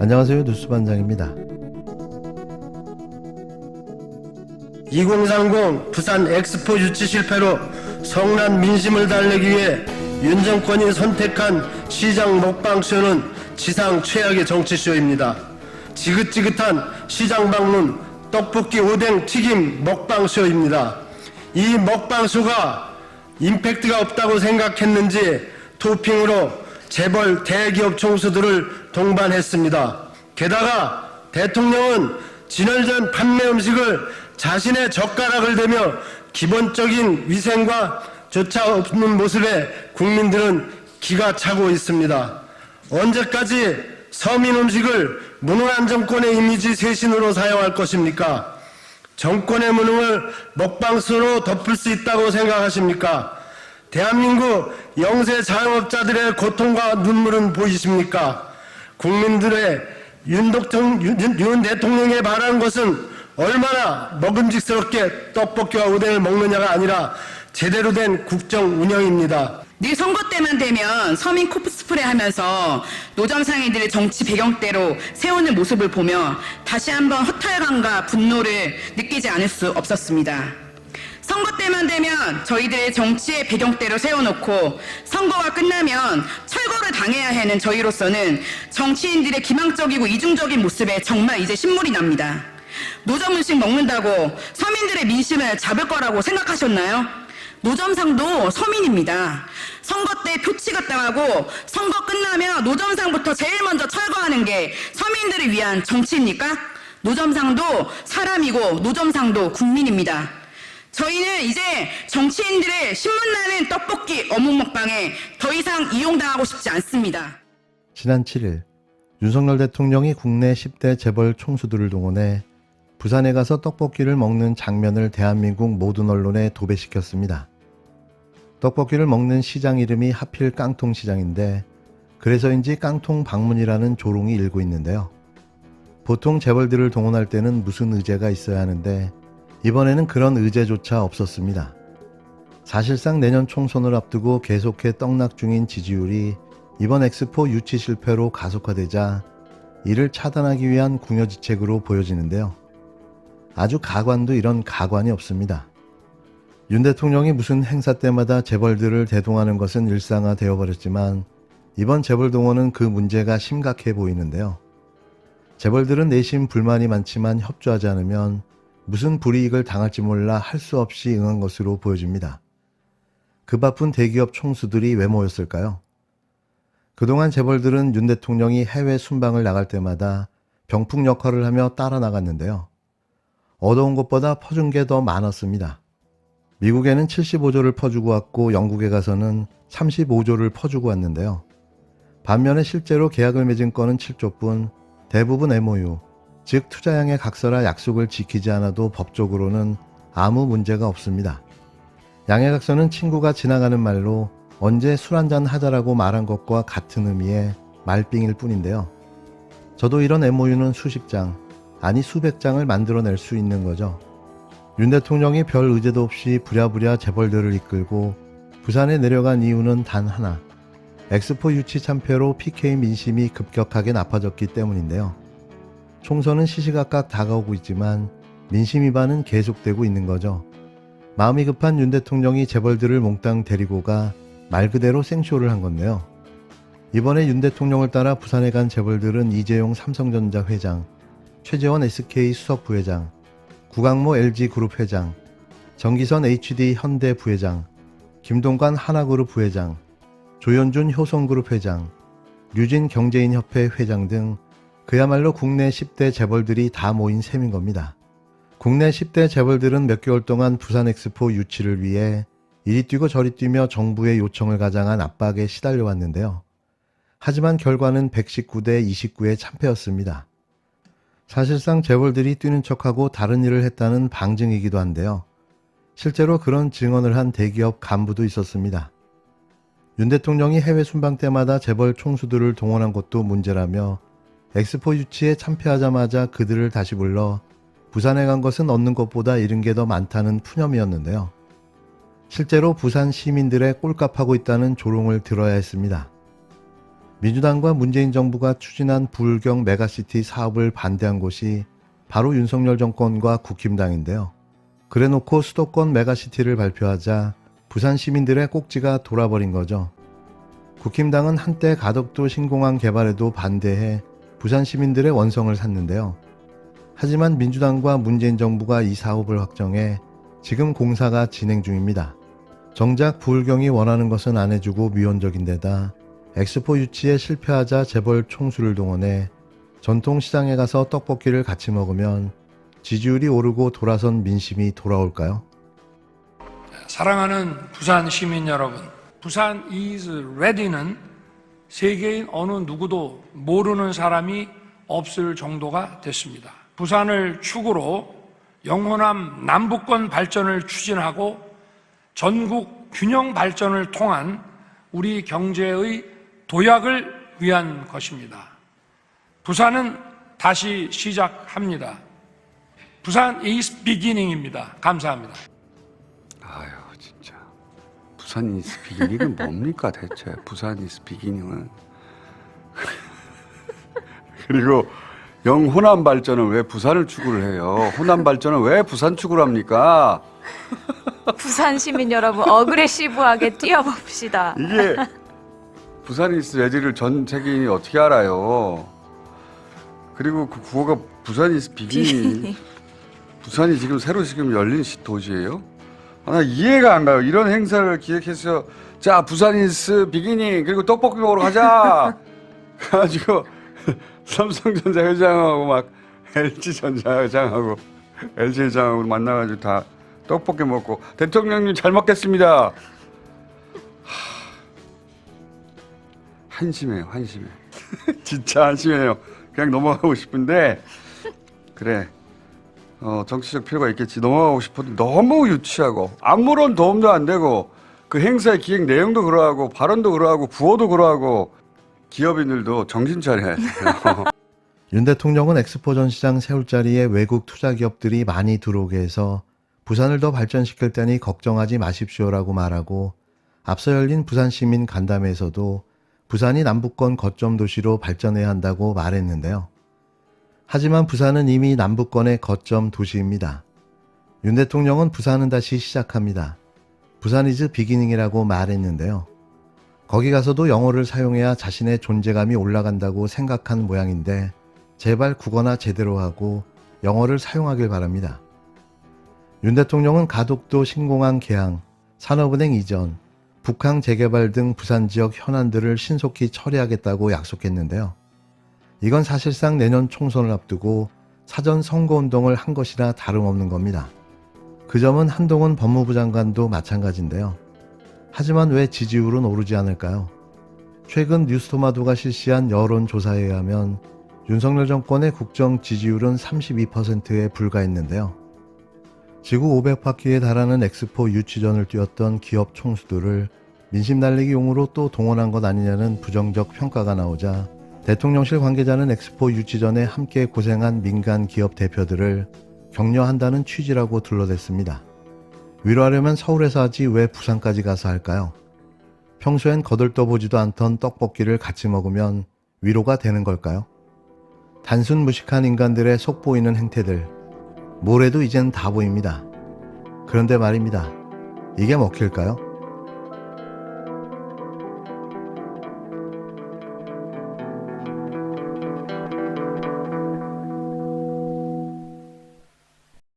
안녕하세요. 뉴스반장입니다. 2030 부산 엑스포 유치 실패로 성난 민심을 달래기 위해 윤 정권이 선택한 시장 먹방쇼는 지상 최악의 정치쇼입니다. 지긋지긋한 시장 방문 떡볶이 오뎅 튀김 먹방쇼입니다. 이 먹방쇼가 임팩트가 없다고 생각했는지 토핑으로 재벌 대기업 총수들을 동반했습니다. 게다가 대통령은 진열전 판매 음식을 자신의 젓가락을 대며 기본적인 위생과 조차 없는 모습에 국민들은 기가 차고 있습니다. 언제까지 서민 음식을 무능한 정권의 이미지 쇄신으로 사용할 것입니까? 정권의 무능을 먹방수로 덮을 수 있다고 생각하십니까? 대한민국 영세 자영업자들의 고통과 눈물은 보이십니까? 국민들의 윤 대통령이 말하는 것은 얼마나 먹음직스럽게 떡볶이와 오뎅을 먹느냐가 아니라 제대로 된 국정 운영입니다. 늘 선거 때만 되면 서민 코스프레 하면서 노점상인들의 정치 배경대로 세우는 모습을 보며 다시 한번 허탈감과 분노를 느끼지 않을 수 없었습니다. 선거 때만 되면 저희들의 정치의 배경대로 세워놓고 선거가 끝나면 철거를 당해야 하는 저희로서는 정치인들의 기망적이고 이중적인 모습에 정말 이제 신물이 납니다. 노점 음식 먹는다고 서민들의 민심을 잡을 거라고 생각하셨나요? 노점상도 서민입니다. 선거 때 표치가 당하고 선거 끝나면 노점상부터 제일 먼저 철거하는 게 서민들을 위한 정치입니까? 노점상도 사람이고 노점상도 국민입니다. 저희는 이제 정치인들의 신문나는 떡볶이 어묵 먹방에 더 이상 이용당하고 싶지 않습니다. 지난 7일 윤석열 대통령이 국내 10대 재벌 총수들을 동원해 부산에 가서 떡볶이를 먹는 장면을 대한민국 모든 언론에 도배시켰습니다. 떡볶이를 먹는 시장 이름이 하필 깡통시장인데 그래서인지 깡통방문이라는 조롱이 일고 있는데요. 보통 재벌들을 동원할 때는 무슨 의제가 있어야 하는데 이번에는 그런 의제조차 없었습니다. 사실상 내년 총선을 앞두고 계속해 떡락 중인 지지율이 이번 엑스포 유치 실패로 가속화되자 이를 차단하기 위한 궁여지책으로 보여지는데요. 아주 가관도 이런 가관이 없습니다. 윤 대통령이 무슨 행사 때마다 재벌들을 대동하는 것은 일상화되어 버렸지만 이번 재벌 동원은 그 문제가 심각해 보이는데요. 재벌들은 내심 불만이 많지만 협조하지 않으면 무슨 불이익을 당할지 몰라 할 수 없이 응한 것으로 보여집니다. 그 바쁜 대기업 총수들이 왜 모였을까요? 그동안 재벌들은 윤 대통령이 해외 순방을 나갈 때마다 병풍 역할을 하며 따라 나갔는데요. 얻어온 것보다 퍼준 게 더 많았습니다. 미국에는 75조를 퍼주고 왔고 영국에 가서는 35조를 퍼주고 왔는데요. 반면에 실제로 계약을 맺은 건은 7조뿐 대부분 MOU, 즉 투자양의 각서라 약속을 지키지 않아도 법적으로는 아무 문제가 없습니다. 양의 각서는 친구가 지나가는 말로 언제 술 한잔 하자라고 말한 것과 같은 의미의 말빙일 뿐인데요. 저도 이런 MOU는 수십 장, 아니 수백 장을 만들어낼 수 있는 거죠. 윤 대통령이 별 의제도 없이 부랴부랴 재벌들을 이끌고 부산에 내려간 이유는 단 하나, 엑스포 유치 참패로 PK 민심이 급격하게 나빠졌기 때문인데요. 총선은 시시각각 다가오고 있지만 민심 위반은 계속되고 있는 거죠. 마음이 급한 윤 대통령이 재벌들을 몽땅 데리고 가 말 그대로 생쇼를 한 건데요. 이번에 윤 대통령을 따라 부산에 간 재벌들은 이재용 삼성전자 회장, 최재원 SK 수석 부회장, 구강모 LG그룹 회장, 정기선 HD 현대 부회장, 김동관 하나그룹 부회장, 조현준 효성그룹 회장, 류진 경제인협회 회장 등 그야말로 국내 10대 재벌들이 다 모인 셈인 겁니다. 국내 10대 재벌들은 몇 개월 동안 부산 엑스포 유치를 위해 이리 뛰고 저리 뛰며 정부의 요청을 가장한 압박에 시달려왔는데요. 하지만 결과는 119대 29의 참패였습니다. 사실상 재벌들이 뛰는 척하고 다른 일을 했다는 방증이기도 한데요. 실제로 그런 증언을 한 대기업 간부도 있었습니다. 윤 대통령이 해외 순방 때마다 재벌 총수들을 동원한 것도 문제라며 엑스포 유치에 참패하자마자 그들을 다시 불러 부산에 간 것은 얻는 것보다 잃은 게 더 많다는 푸념이었는데요. 실제로 부산 시민들의 꼴값하고 있다는 조롱을 들어야 했습니다. 민주당과 문재인 정부가 추진한 부울경 메가시티 사업을 반대한 곳이 바로 윤석열 정권과 국힘당인데요. 그래놓고 수도권 메가시티를 발표하자 부산 시민들의 꼭지가 돌아버린 거죠. 국힘당은 한때 가덕도 신공항 개발에도 반대해 부산 시민들의 원성을 샀는데요. 하지만 민주당과 문재인 정부가 이 사업을 확정해 지금 공사가 진행 중입니다. 정작 부울경이 원하는 것은 안 해주고 미온적인데다 엑스포 유치에 실패하자 재벌 총수를 동원해 전통시장에 가서 떡볶이를 같이 먹으면 지지율이 오르고 돌아선 민심이 돌아올까요? 사랑하는 부산 시민 여러분, 부산 is ready는 세계인 어느 누구도 모르는 사람이 없을 정도가 됐습니다. 부산을 축으로 영호남 남북권 발전을 추진하고 전국 균형 발전을 통한 우리 경제의 도약을 위한 것입니다. 부산은 다시 시작합니다. 부산 is beginning입니다. 감사합니다. 아유 진짜 부산 이스 비기닝은 뭡니까 대체? 부산 이스 비기닝은 그리고 영호남 발전은 왜 부산을 추구를 해요? 호남 발전은 왜 부산 추구를 합니까? 부산 시민 여러분 어그레시브하게 뛰어봅시다. 이게 부산 이스 레디를 전 세계인이 어떻게 알아요? 그리고 그 구호가 부산 이스 비기닝. 부산이 지금 새로 열린 도시예요? 나 이해가 안 가요. 이런 행사를 기획해서 자 부산 이스 비기닝 그리고 떡볶이 먹으러 가자. 가지고 삼성전자 회장하고 막 LG전자 회장하고 LG 회장하고 만나가지고 다 떡볶이 먹고 대통령님 잘 먹겠습니다. 한심해요, 한심해. 진짜 한심해요. 그냥 넘어가고 싶은데 그래. 정치적 필요가 있겠지. 넘어가고 싶어도 너무 유치하고 아무런 도움도 안 되고 그 행사의 기획 내용도 그러하고 발언도 그러하고 구호도 그러하고 기업인들도 정신 차려야 돼요. 윤 대통령은 엑스포 전시장 세울 자리에 외국 투자 기업들이 많이 들어오게 해서 부산을 더 발전시킬 테니 걱정하지 마십시오라고 말하고 앞서 열린 부산 시민 간담회에서도 부산이 남북권 거점 도시로 발전해야 한다고 말했는데요. 하지만 부산은 이미 남북권의 거점 도시입니다. 윤 대통령은 부산은 다시 시작합니다. 부산 이즈 비기닝이라고 말했는데요. 거기 가서도 영어를 사용해야 자신의 존재감이 올라간다고 생각한 모양인데 제발 국어나 제대로 하고 영어를 사용하길 바랍니다. 윤 대통령은 가덕도 신공항 개항, 산업은행 이전, 북항 재개발 등 부산 지역 현안들을 신속히 처리하겠다고 약속했는데요. 이건 사실상 내년 총선을 앞두고 사전 선거운동을 한 것이나 다름없는 겁니다. 그 점은 한동훈 법무부 장관도 마찬가지인데요. 하지만 왜 지지율은 오르지 않을까요? 최근 뉴스토마토가 실시한 여론조사에 의하면 윤석열 정권의 국정 지지율은 32%에 불과했는데요. 지구 500바퀴에 달하는 엑스포 유치전을 뛰었던 기업 총수들을 민심 날리기용으로 또 동원한 것 아니냐는 부정적 평가가 나오자 대통령실 관계자는 엑스포 유치전에 함께 고생한 민간 기업 대표들을 격려한다는 취지라고 둘러댔습니다. 위로하려면 서울에서 하지 왜 부산까지 가서 할까요? 평소엔 거들떠보지도 않던 떡볶이를 같이 먹으면 위로가 되는 걸까요? 단순 무식한 인간들의 속 보이는 행태들, 뭘 해도 이젠 다 보입니다. 그런데 말입니다. 이게 먹힐까요?